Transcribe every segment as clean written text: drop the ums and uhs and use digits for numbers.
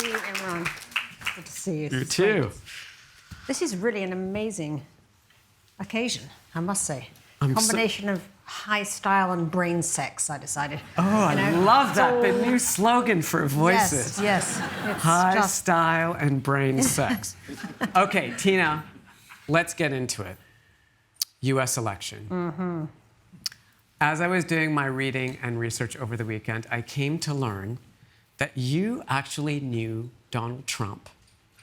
see you, Imran. Good to see you. You too. This is really an amazing occasion, I must say. Combination of high style and brain sex, I decided. Oh, I love that. The new slogan for Voices. Yes. It's high style and brain sex. Okay, Tina, let's get into it. U.S. election. Mm-hmm. As I was doing my reading and research over the weekend, I came to learn that you actually knew Donald Trump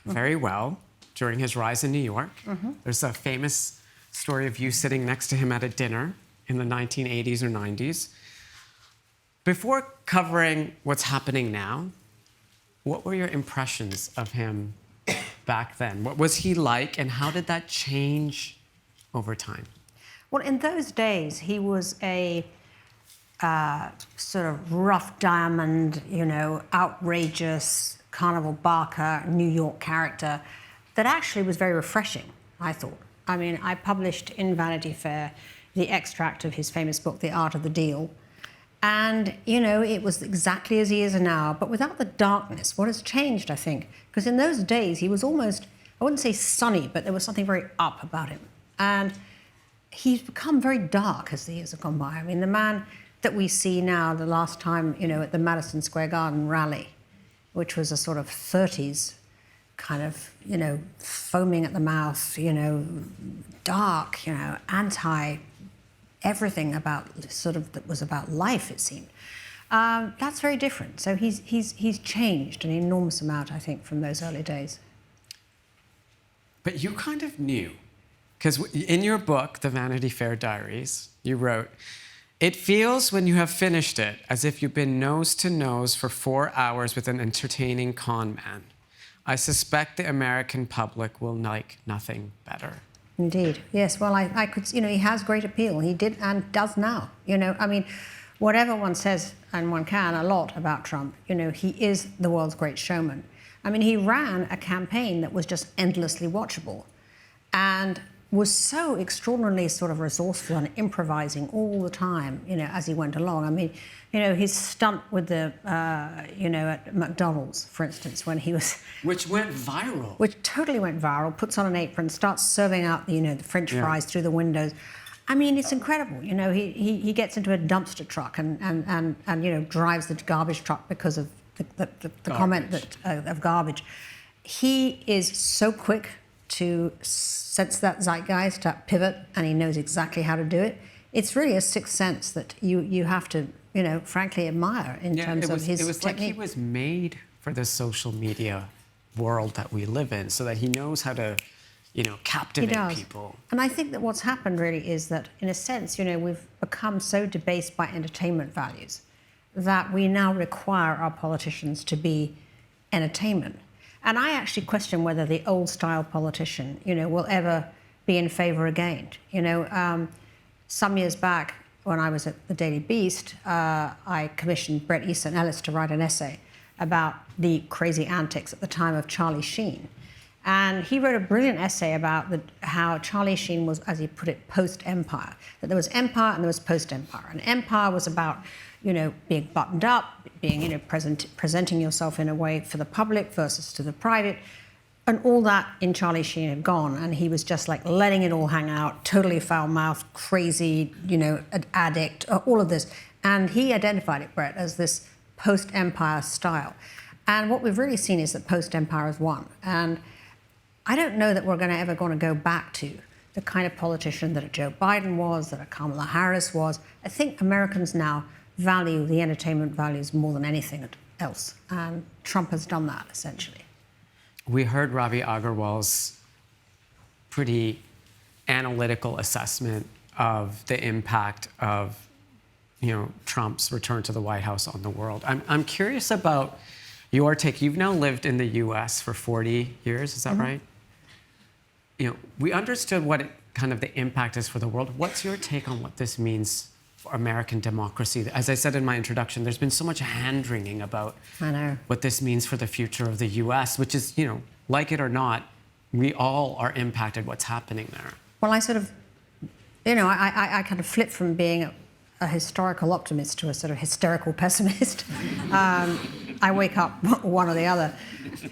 very well during his rise in New York. Mm-hmm. There's a famous story of you sitting next to him at a dinner in the 1980s or 90s. Before covering what's happening now, what were your impressions of him back then? What was he like, and how did that change over time? Well, in those days, he was a sort of rough diamond, outrageous carnival barker, New York character that actually was very refreshing, I thought. I mean, I published in Vanity Fair the extract of his famous book, The Art of the Deal. And, it was exactly as he is now, but without the darkness. What has changed, I think, because in those days, he was almost, I wouldn't say sunny, but there was something very up about him. And he's become very dark as the years have gone by. I mean, the man that we see now, the last time, at the Madison Square Garden rally, which was a sort of 30s kind of, foaming at the mouth, dark, anti everything about sort of that was about life, it seemed. That's very different. So he's changed an enormous amount, I think, from those early days. But you kind of knew, because in your book, The Vanity Fair Diaries, you wrote, "It feels when you have finished it as if you've been nose to nose for 4 hours with an entertaining con man. I suspect the American public will like nothing better." Indeed, yes. Well, I could, he has great appeal. He did and does now. I mean, whatever one says, and one can a lot about Trump, he is the world's great showman. I mean, he ran a campaign that was just endlessly watchable and was so extraordinarily sort of resourceful and improvising all the time, as he went along. I mean, his stunt with the, at McDonald's, for instance, when he was... Which went viral. Which totally went viral, puts on an apron, starts serving out, the French fries through the windows. I mean, it's incredible. He gets into a dumpster truck and drives the garbage truck because of the comment that, of garbage. He is so quick to sense that zeitgeist, that pivot, and he knows exactly how to do it. It's really a sixth sense that you have to, frankly admire in terms of his technique. It was like he was made for the social media world that we live in, so that he knows how to, captivate people. And I think that what's happened really is that, in a sense, we've become so debased by entertainment values that we now require our politicians to be entertainment. And I actually question whether the old-style politician, will ever be in favour again. Some years back, when I was at the Daily Beast, I commissioned Bret Easton Ellis to write an essay about the crazy antics at the time of Charlie Sheen. And he wrote a brilliant essay about how Charlie Sheen was, as he put it, post-Empire. That there was Empire and there was post-Empire. And Empire was about, being buttoned up, being, presenting yourself in a way for the public versus to the private. And all that in Charlie Sheen had gone. And he was just like letting it all hang out, totally foul-mouthed, crazy, an addict, all of this. And he identified it, Bret, as this post-Empire style. And what we've really seen is that post-Empire has won. And I don't know that we're ever going to go back to the kind of politician that a Joe Biden was, that a Kamala Harris was. I think Americans now value the entertainment values more than anything else. And Trump has done that, essentially. We heard Ravi Agarwal's pretty analytical assessment of the impact of, Trump's return to the White House on the world. I'm curious about your take. You've now lived in the U.S. for 40 years, is that right? We understood what kind of the impact is for the world. What's your take on what this means for American democracy? As I said in my introduction, there's been so much hand-wringing about what this means for the future of the U.S., which is, like it or not, we all are impacted what's happening there. Well, I sort of, I kind of flipped from being a historical optimist to a sort of hysterical pessimist. I wake up one or the other.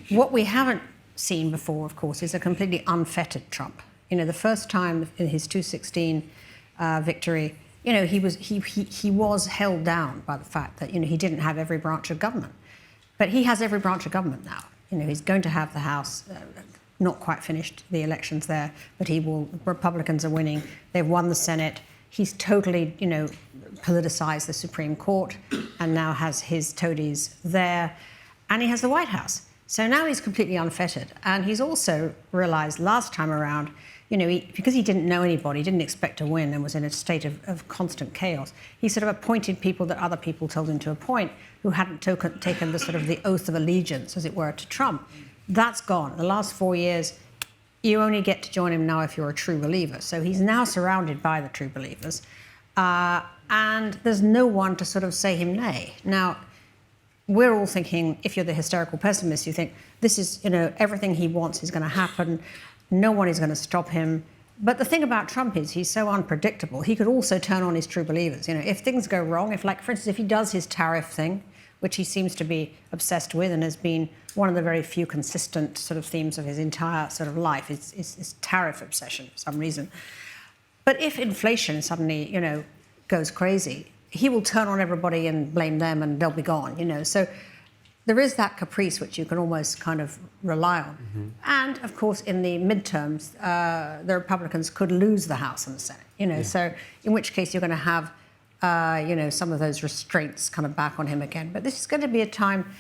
What we haven't seen before, of course, is a completely unfettered Trump. The first time in his 2016 victory, he was held down by the fact that he didn't have every branch of government, but he has every branch of government now. He's going to have the House. Not quite finished the elections there, but he will. Republicans are winning. They've won the Senate. He's totally, politicized the Supreme Court, and now has his toadies there, and he has the White House. So now he's completely unfettered, and he's also realized last time around, because he didn't know anybody, didn't expect to win, and was in a state of constant chaos, he sort of appointed people that other people told him to appoint, who hadn't taken the sort of the oath of allegiance, as it were, to Trump. That's gone. The last 4 years, you only get to join him now if you're a true believer. So he's now surrounded by the true believers, and there's no one to sort of say him nay. Now, we're all thinking, if you're the hysterical pessimist, you think this is, everything he wants is going to happen. No one is going to stop him. But the thing about Trump is he's so unpredictable. He could also turn on his true believers. If things go wrong, for instance, if he does his tariff thing, which he seems to be obsessed with and has been one of the very few consistent sort of themes of his entire sort of life, is tariff obsession for some reason. But if inflation suddenly, goes crazy, he will turn on everybody and blame them, and they'll be gone, So there is that caprice which you can almost kind of rely on. Mm-hmm. And, of course, in the midterms, the Republicans could lose the House and the Senate, So in which case you're going to have some of those restraints kind of back on him again. But this is going to be a time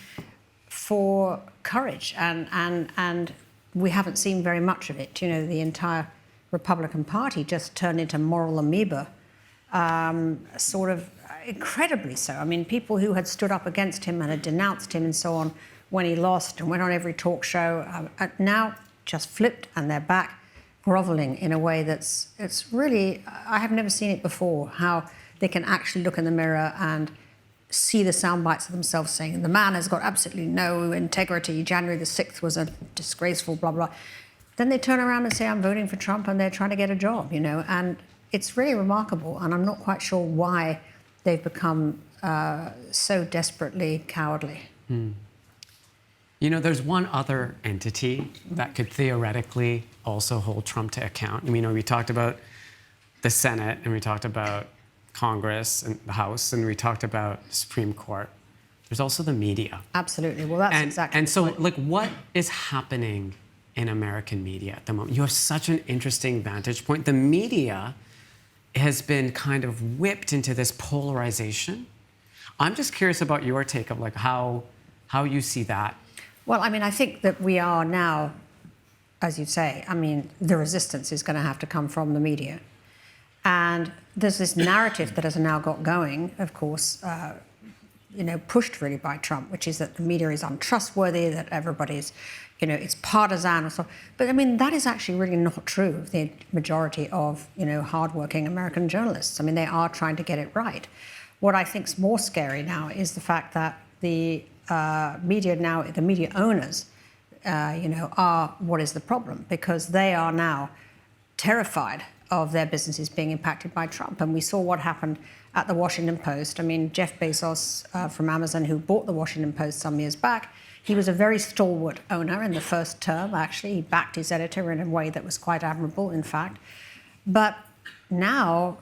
for courage, and we haven't seen very much of it. The entire Republican Party just turned into moral amoeba, sort of incredibly so. I mean, people who had stood up against him and had denounced him and so on when he lost and went on every talk show, now just flipped, and they're back groveling in a way it's really, I have never seen it before, how they can actually look in the mirror and see the sound bites of themselves saying, the man has got absolutely no integrity. January the 6th was a disgraceful blah, blah. Then they turn around and say, I'm voting for Trump, and they're trying to get a job, And it's really remarkable, and I'm not quite sure why they've become so desperately cowardly. Hmm. There's one other entity that could theoretically also hold Trump to account. We talked about the Senate, and we talked about Congress and the House, and we talked about the Supreme Court. There's also the media. Absolutely. Well, that's exactly. And so, what is happening in American media at the moment? You have such an interesting vantage point. The media has been kind of whipped into this polarization. I'm just curious about your take of how you see that. Well, I think that we are now, as you say, the resistance is going to have to come from the media. And there's this narrative that has now got going, of course, pushed really by Trump, which is that the media is untrustworthy, that everybody's, it's partisan or so. But that is actually really not true of the majority of, hardworking American journalists. They are trying to get it right. What I think's more scary now is the fact that the media owners, are what is the problem, because they are now terrified of their businesses being impacted by Trump. And we saw what happened at the Washington Post. Jeff Bezos from Amazon, who bought the Washington Post some years back, he was a very stalwart owner in the first term, actually. He backed his editor in a way that was quite admirable, in fact. But now,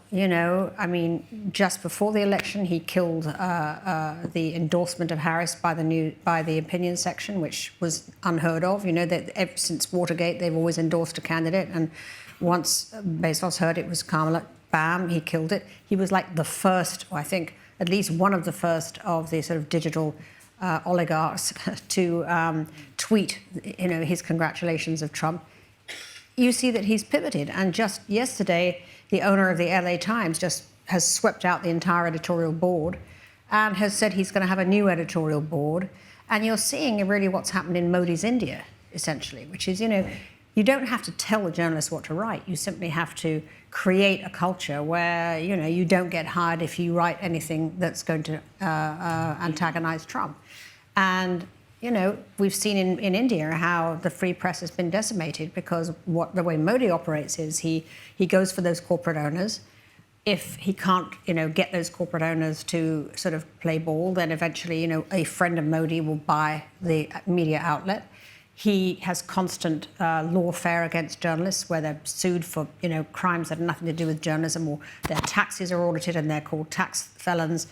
just before the election, he killed the endorsement of Harris by the opinion section, which was unheard of. That ever since Watergate, they've always endorsed a candidate, and once Bezos heard it was Kamala, bam, he killed it. He was like the first, or I think at least one of the first of the sort of digital oligarchs to tweet, his congratulations of Trump. You see that he's pivoted, and just yesterday, the owner of the LA Times just has swept out the entire editorial board and has said he's going to have a new editorial board. And you're seeing really what's happened in Modi's India, essentially, which is, you don't have to tell a journalist what to write. You simply have to create a culture where, you don't get hired if you write anything that's going to antagonize Trump. And, we've seen in India how the free press has been decimated because the way Modi operates is he goes for those corporate owners, if he can't, get those corporate owners to sort of play ball, then eventually, a friend of Modi will buy the media outlet. He has constant lawfare against journalists where they're sued for, crimes that have nothing to do with journalism, or their taxes are audited and they're called tax felons.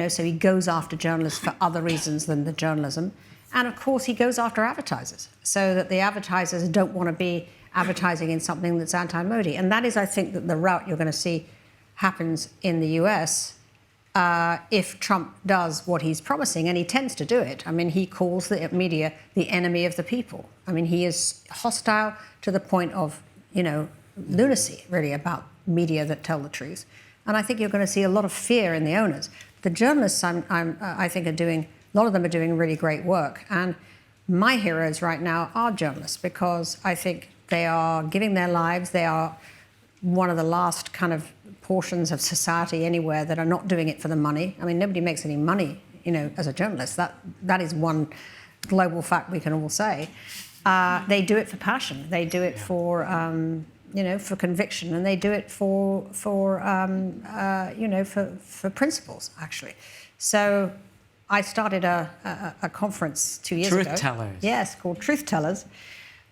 So he goes after journalists for other reasons than the journalism. And of course, he goes after advertisers so that the advertisers don't want to be advertising in something that's anti-Modi. And that is, I think, that the route you're going to see happens in the US if Trump does what he's promising, and he tends to do it. I mean, he calls the media the enemy of the people. I mean, he is hostile to the point of, lunacy, really, about media that tell the truth. And I think you're going to see a lot of fear in the owners. The journalists, I think, a lot of them are doing really great work. And my heroes right now are journalists, because I think they are giving their lives. They are one of the last kind of portions of society anywhere that are not doing it for the money. I mean, nobody makes any money, as a journalist. That is one global fact we can all say. They do it for passion. They do it for, for conviction, and they do it for principles, actually. So I started a conference 2 years ago. Truth Tellers. Yes, called Truth Tellers,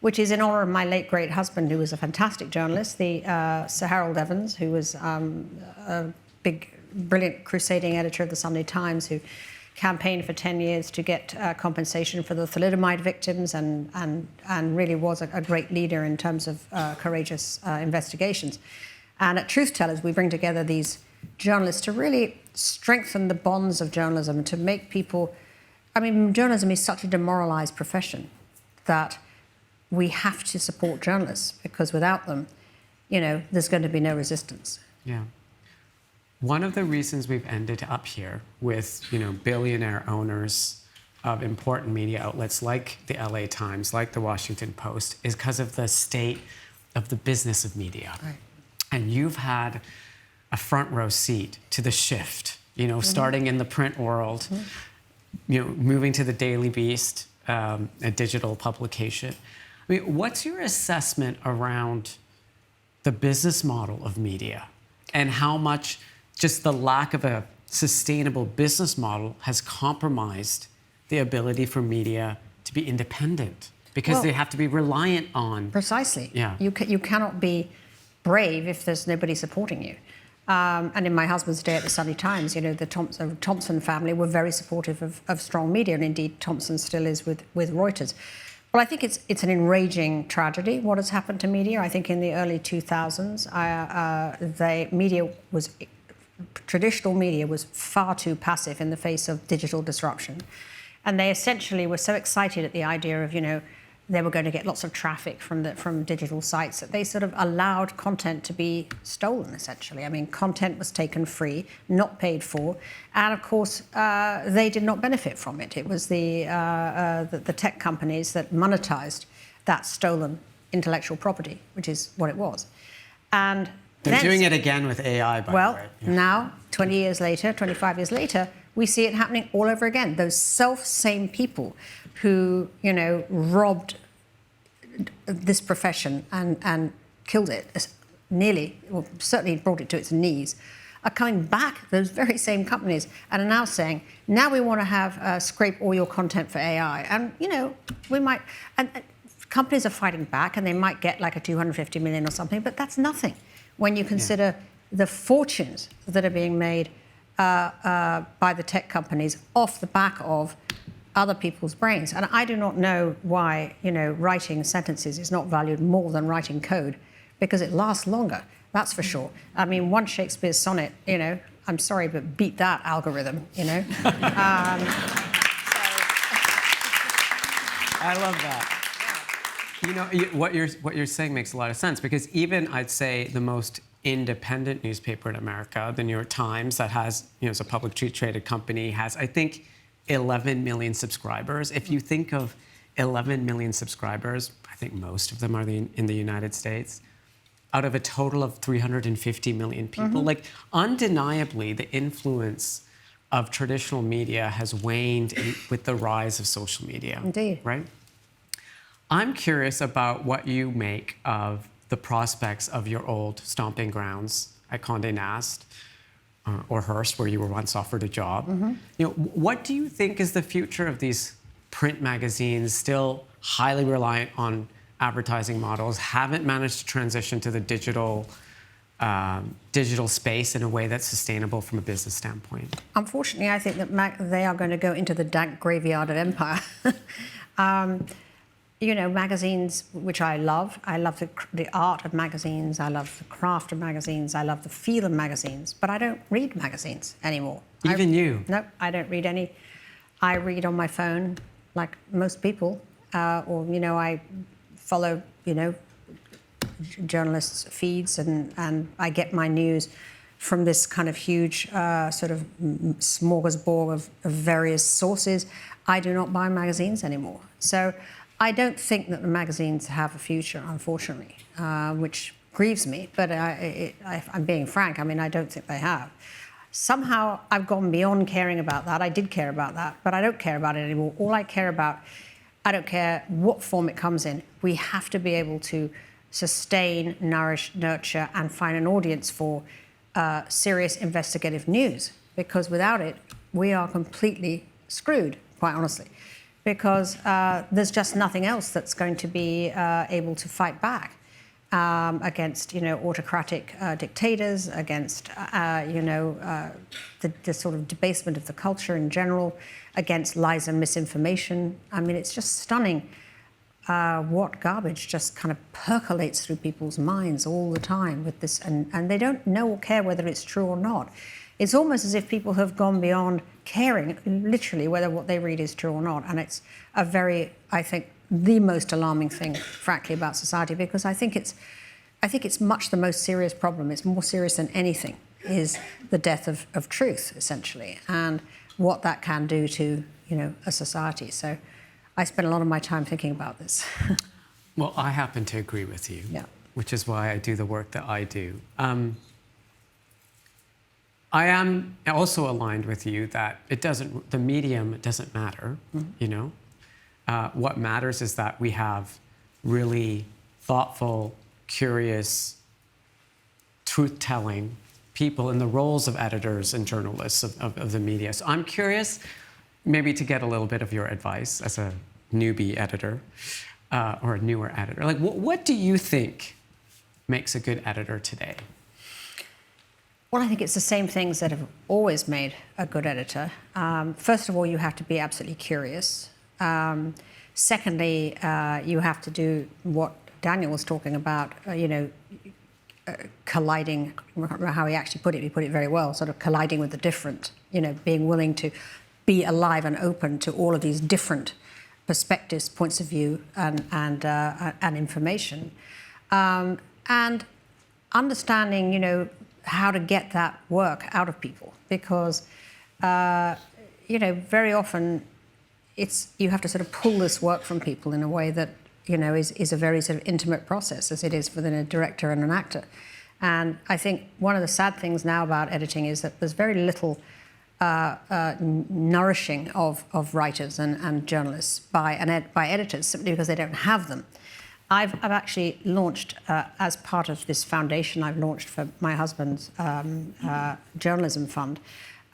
which is in honor of my late great husband, who was a fantastic journalist, Sir Harold Evans, who was a big, brilliant crusading editor of the Sunday Times, who campaigned for 10 years to get compensation for the thalidomide victims, and really was a great leader in terms of courageous investigations. And at Truth Tellers, we bring together these journalists to really strengthen the bonds of journalism, to make people... I mean, journalism is such a demoralized profession that we have to support journalists, because without them, there's going to be no resistance. Yeah. One of the reasons we've ended up here with, billionaire owners of important media outlets like the LA Times, like the Washington Post, is because of the state of the business of media. Right. And you've had a front row seat to the shift, starting in the print world, moving to the Daily Beast, a digital publication. I mean, what's your assessment around the business model of media, and how much just the lack of a sustainable business model has compromised the ability for media to be independent, because they have to be reliant on... Precisely. Yeah. You cannot be brave if there's nobody supporting you. And in my husband's day at the Sunday Times, the Thompson family were very supportive of strong media, and indeed Thompson still is with Reuters. Well, I think it's an enraging tragedy, what has happened to media. I think in the early 2000s, traditional media was far too passive in the face of digital disruption. And they essentially were so excited at the idea of, they were going to get lots of traffic from digital sites, that they sort of allowed content to be stolen, essentially. I mean, content was taken free, not paid for, and of course, they did not benefit from it. It was the tech companies that monetized that stolen intellectual property, which is what it was. And they're doing it again with AI, by the way. Well, now, 20 years later, 25 years later, we see it happening all over again. Those self-same people who, robbed this profession and killed it, nearly, or certainly brought it to its knees, are coming back, those very same companies, and are now saying, now we want to have scrape all your content for AI. And, we might... And companies are fighting back, and they might get like a 250 million or something, but that's nothing when you consider the fortunes that are being made by the tech companies off the back of other people's brains. And I do not know why, writing sentences is not valued more than writing code, because it lasts longer, that's for sure. I mean, one Shakespeare sonnet, I'm sorry, but beat that algorithm, I love that. What you're saying makes a lot of sense, because even, I'd say, the most independent newspaper in America, the New York Times, that has, is a publicly traded company, has, I think, 11 million subscribers. If you think of 11 million subscribers, I think most of them are in the United States, out of a total of 350 million people. Like, undeniably, the influence of traditional media has waned with the rise of social media. Indeed. Right? I'm curious about what you make of the prospects of your old stomping grounds at Condé Nast or Hearst, where you were once offered a job. What do you think is the future of these print magazines, still highly reliant on advertising models, haven't managed to transition to the digital space in a way that's sustainable from a business standpoint? Unfortunately, I think that they are going to go into the dank graveyard of empire. Magazines, which I love the art of magazines, I love the craft of magazines, I love the feel of magazines, but I don't read magazines anymore. Even you? No, I don't read any. I read on my phone, like most people, I follow, journalists' feeds, and I get my news from this kind of huge sort of smorgasbord of various sources. I do not buy magazines anymore. So I don't think that the magazines have a future, unfortunately, which grieves me, but I'm being frank. I mean, I don't think they have. Somehow I've gone beyond caring about that. I did care about that, but I don't care about it anymore. All I care about, I don't care what form it comes in. We have to be able to sustain, nourish, nurture, and find an audience for serious investigative news, because without it, we are completely screwed, quite honestly, because there's just nothing else that's going to be able to fight back against, autocratic dictators, against, the sort of debasement of the culture in general, against lies and misinformation. I mean, it's just stunning what garbage just kind of percolates through people's minds all the time with this, and they don't know or care whether it's true or not. It's almost as if people have gone beyond caring, literally, whether what they read is true or not. And it's I think, the most alarming thing, frankly, about society, because I think it's much the most serious problem. It's more serious than anything, is the death of truth, essentially, and what that can do to, a society. So I spend a lot of my time thinking about this. Well, I happen to agree with you, which is why I do the work that I do. I am also aligned with you that the medium doesn't matter, What matters is that we have really thoughtful, curious, truth-telling people in the roles of editors and journalists of the media. So I'm curious, maybe to get a little bit of your advice as a newbie editor or a newer editor. Like, what do you think makes a good editor today? Well, I think it's the same things that have always made a good editor. First of all, you have to be absolutely curious. Secondly, you have to do what Daniel was talking about, colliding, how he actually put it, he put it very well, sort of colliding with the different, being willing to be alive and open to all of these different perspectives, points of view, and information. And understanding, how to get that work out of people, because, very often you have to sort of pull this work from people in a way that, is a very sort of intimate process, as it is within a director and an actor. And I think one of the sad things now about editing is that there's very little nourishing of writers and journalists by editors, simply because they don't have them. I've actually launched, as part of this foundation I've launched for my husband's journalism fund,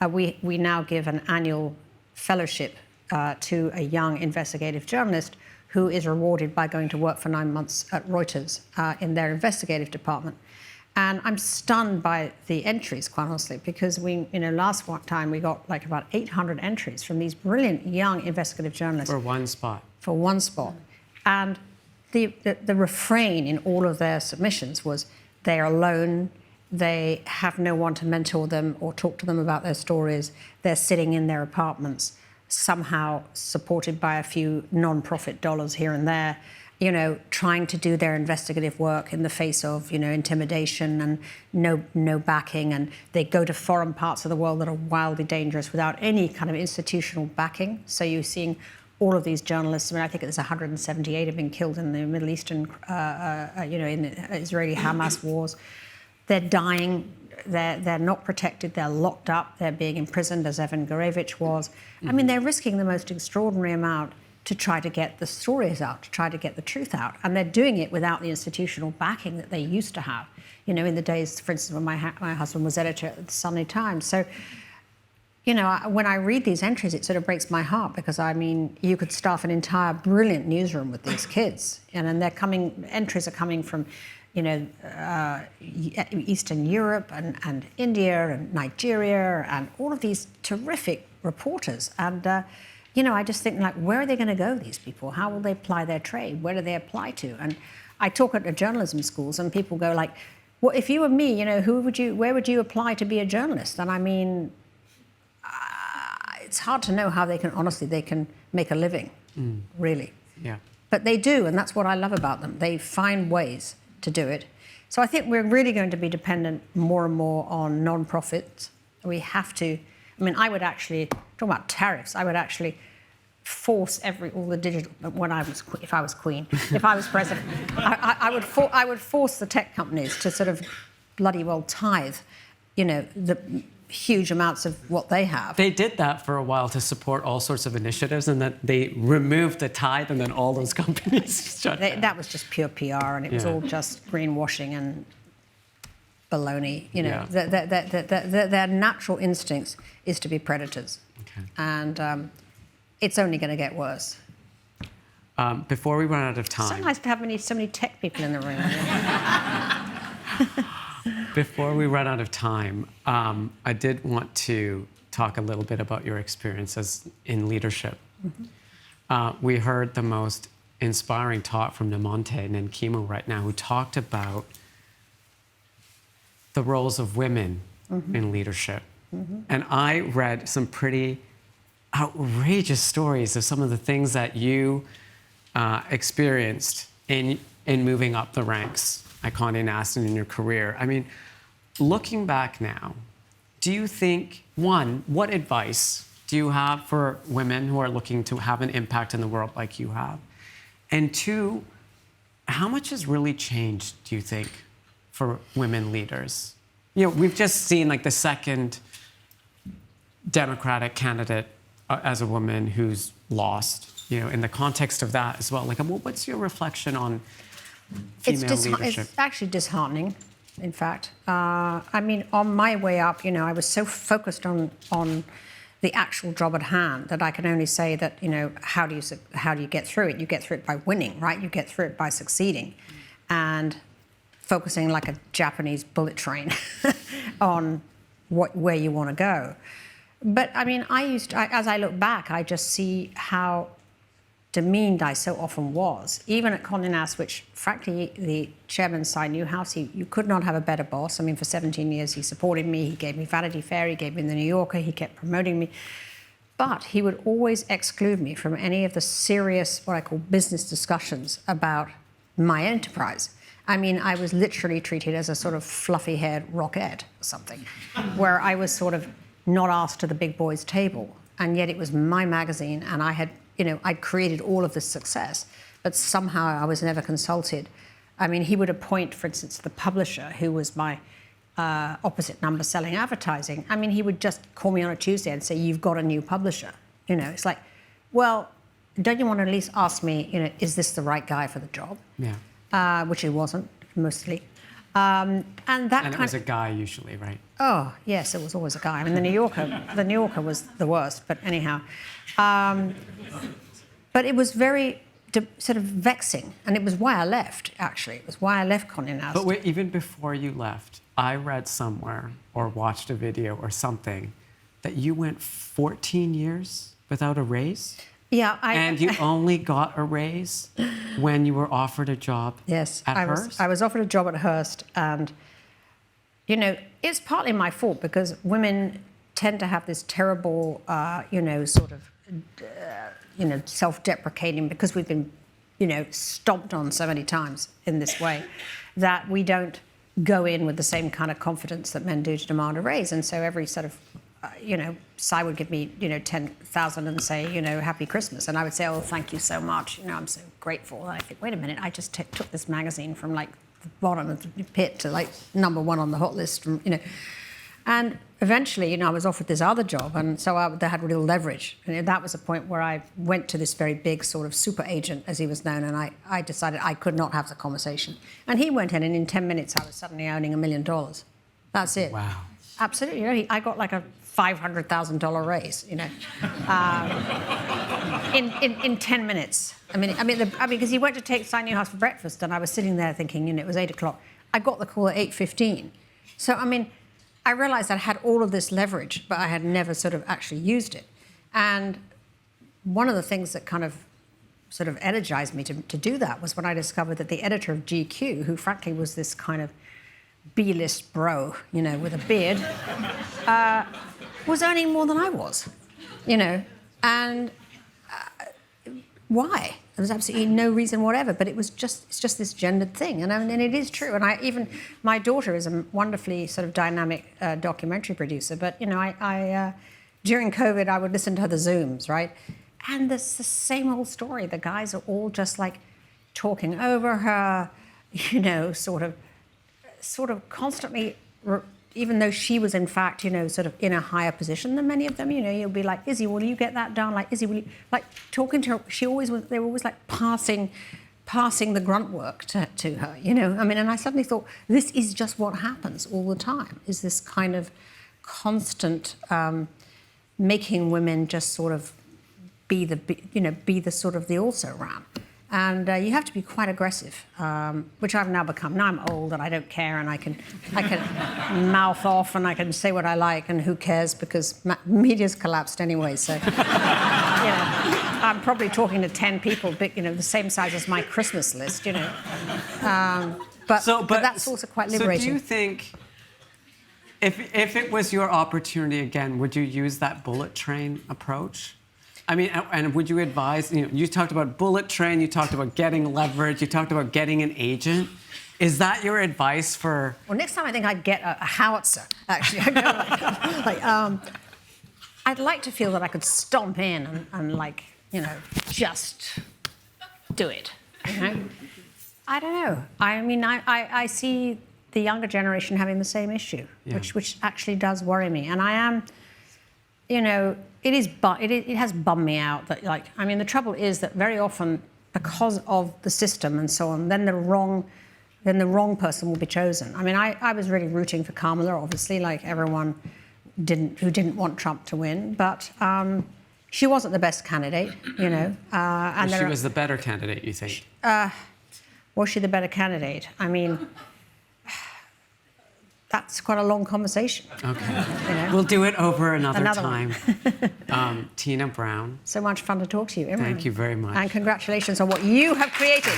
we now give an annual fellowship to a young investigative journalist who is rewarded by going to work for 9 months at Reuters in their investigative department. And I'm stunned by the entries, quite honestly, because last time we got like about 800 entries from these brilliant young investigative journalists. For one spot. For one spot. And the refrain in all of their submissions was they are alone, they have no one to mentor them or talk to them about their stories, they're sitting in their apartments, somehow supported by a few non-profit dollars here and there, trying to do their investigative work in the face of, intimidation and no backing, and they go to foreign parts of the world that are wildly dangerous without any kind of institutional backing. So you're seeing all of these journalists. I mean, I think there's 178 have been killed in the Middle Eastern, in the Israeli-Hamas wars. They're dying. They're not protected. They're locked up. They're being imprisoned, as Evan Gorevich was. I mean, they're risking the most extraordinary amount to try to get the stories out, to try to get the truth out. And they're doing it without the institutional backing that they used to have, you know, in the days, for instance, when my husband was editor at the Sunday Times. So, you know, when I read these entries, it sort of breaks my heart because, I mean, you could staff an entire brilliant newsroom with these kids. And then entries are coming from, you know, Eastern Europe and India and Nigeria and all of these terrific reporters. And, you know, I just think, like, where are they going to go, these people? How will they apply their trade? Where do they apply to? And I talk at the journalism schools and people go like, well, if you were me, you know, where would you apply to be a journalist? And I mean, it's hard to know how they can make a living, really. Yeah. But they do, and that's what I love about them. They find ways to do it. So I think we're really going to be dependent more and more on non-profits. We have to. I mean, I would actually, talking about tariffs, I would actually force all the digital, if I was queen, if I was president, I would force the tech companies to sort of bloody well tithe, you know, the huge amounts of what they have. They did that for a while to support all sorts of initiatives, and that they removed the tithe, and then all those companies shut down. That was just pure PR, and it was all just greenwashing and baloney. You know, their natural instincts is to be predators, and it's only going to get worse. Before we run out of time, so nice to have so many tech people in the room. Before we run out of time, I did want to talk a little bit about your experiences in leadership. We heard the most inspiring talk from Namonte Nankimo right now, who talked about the roles of women in leadership. And I read some pretty outrageous stories of some of the things that you experienced in moving up the ranks at Condé Nast in your career. I mean, looking back now, do you think, one, what advice do you have for women who are looking to have an impact in the world like you have? And two, how much has really changed, do you think, for women leaders? You know, we've just seen like the second Democratic candidate as a woman who's lost, you know, in the context of that as well. Like, what's your reflection on female leadership? It's actually disheartening, in fact. I mean, on my way up, you know, I was so focused on the actual job at hand that I can only say that, you know, how do you get through it? You get through it by winning, right? You get through it by succeeding and focusing like a Japanese bullet train on where you want to go. But I mean, as I look back, I just see how demeaned I so often was, even at Condé Nast, which frankly the chairman Cy Newhouse, you could not have a better boss. I mean, for 17 years he supported me, he gave me Vanity Fair, he gave me the New Yorker, he kept promoting me. But he would always exclude me from any of the serious, what I call business discussions about my enterprise. I mean, I was literally treated as a sort of fluffy-haired rockette or something, where I was sort of not asked to the big boys' table. And yet it was my magazine, and I had, you know, I'd created all of this success, but somehow I was never consulted. I mean, he would appoint, for instance, the publisher, who was my opposite number selling advertising. I mean, he would just call me on a Tuesday and say, "You've got a new publisher." You know, it's like, well, don't you want to at least ask me, you know, is this the right guy for the job? Yeah. Which it wasn't, mostly. And it was a guy usually, right? Oh, yes, it was always a guy. I mean, the New Yorker was the worst, but anyhow. But it was very sort of vexing, and it was why I left, actually. It was why I left Condé Nast. But wait, even before you left, I read somewhere or watched a video or something that you went 14 years without a raise? Yeah, and you only got a raise when you were offered a job at Hearst? I was offered a job at Hearst, and, you know, it's partly my fault because women tend to have this terrible, you know, sort of, you know, self-deprecating because we've been, you know, stomped on so many times in this way that we don't go in with the same kind of confidence that men do to demand a raise. And so every sort of, you know, Cy would give me, you know, 10,000 and say, you know, Happy Christmas. And I would say, oh, thank you so much. You know, I'm so grateful. And I think, wait a minute, I just took this magazine from like the bottom of the pit to like #1 on the hot list, from, you know. And eventually, I was offered this other job, and so they had real leverage. And that was a point where I went to this very big sort of super agent, as he was known, and I decided I could not have the conversation. And he went in, and in 10 minutes, I was suddenly owning $1 million. That's it. Wow. Absolutely. I got like a $500,000 raise, in 10 minutes. I mean, because he went to take Sign Newhouse for breakfast, and I was sitting there thinking, it was 8 o'clock. I got the call at 8:15. So, I realized I had all of this leverage, but I had never sort of actually used it. And one of the things that kind of sort of energized me to do that was when I discovered that the editor of GQ, who frankly was this kind of B-list bro, with a beard, was earning more than I was, and why? There was absolutely no reason whatever, but it's just this gendered thing, and it is true. And my daughter is a wonderfully sort of dynamic documentary producer, but I during COVID I would listen to the Zooms, right, and it's the same old story. The guys are all just like talking over her, sort of constantly, even though she was in fact, sort of in a higher position than many of them, you'll be like, Izzy, will you get that done? Like, Izzy, will you, like, talking to her, they were always like passing the grunt work to her, and I suddenly thought, this is just what happens all the time, is this kind of constant making women just sort of be the sort of the also-ran. And you have to be quite aggressive, which I've now become. Now I'm old and I don't care, and I can mouth off and I can say what I like, and who cares, because media's collapsed anyway. So, I'm probably talking to 10 people, the same size as my Christmas list, But that's also quite liberating. So do you think, if it was your opportunity again, would you use that bullet train approach? And would you advise, you talked about bullet train, you talked about getting leverage, you talked about getting an agent. Is that your advice for... Well, next time I think I'd get a howitzer, actually. I'd like to feel that I could stomp in and just do it, I don't know. I see the younger generation having the same issue, which actually does worry me. And I am, it has bummed me out that, the trouble is that very often, because of the system and so on, then the wrong person will be chosen. I was really rooting for Kamala, obviously, like everyone who didn't want Trump to win, but she wasn't the best candidate, And she was the better candidate, you think? Was she the better candidate? That's quite a long conversation. Okay. We'll do it over another time. Tina Brown. So much fun to talk to you, Imran. Thank you very much. And congratulations on what you have created.